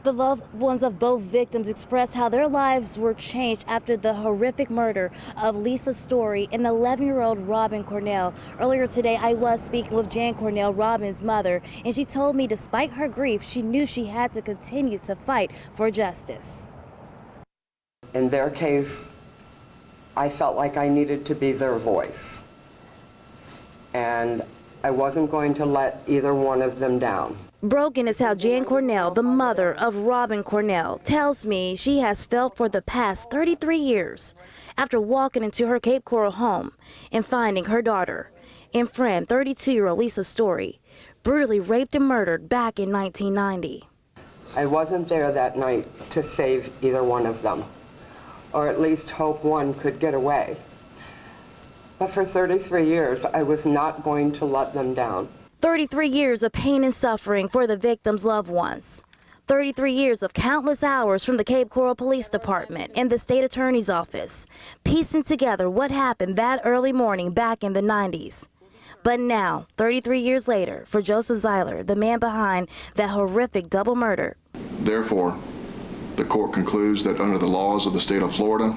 The loved ones of both victims expressed how their lives were changed after the horrific murder of Lisa Story and 11-year-old Robin Cornell. Earlier today, I was speaking with Jan Cornell, Robin's mother, and she told me despite her grief, she knew she had to continue to fight for justice. In their case, I felt like I needed to be their voice, and I wasn't going to let either one of them down. Broken is how Jan Cornell, the mother of Robin Cornell, tells me she has felt for the past 33 years after walking into her Cape Coral home and finding her daughter and friend, 32-year-old Lisa Story, brutally raped and murdered back in 1990. I wasn't there that night to save either one of them, or at least hope one could get away. But for 33 years, I was not going to let them down. 33 years of pain and suffering for the victims' loved ones. 33 years of countless hours from the Cape Coral Police Department and the state attorney's office, piecing together what happened that early morning back in the 90s. But now, 33 years later, for Joseph Zieler, the man behind that horrific double murder. Therefore, the court concludes that under the laws of the state of Florida,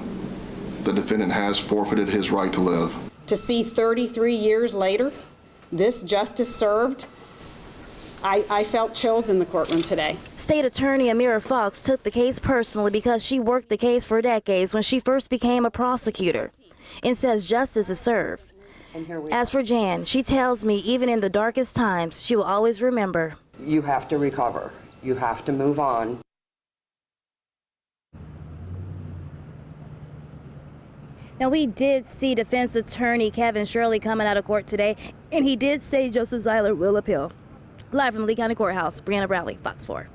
the defendant has forfeited his right to live. To see 33 years later, this justice served, I felt chills in the courtroom today. State Attorney Amira Fox took the case personally because she worked the case for decades when she first became a prosecutor and says justice is served. As for Jan, she tells me even in the darkest times, she will always remember. You have to recover. You have to move on. Now, we did see defense attorney Kevin Shirley coming out of court today, and he did say Joseph Zieler will appeal. Live from the Lee County Courthouse, Brianna Bradley, Fox 4.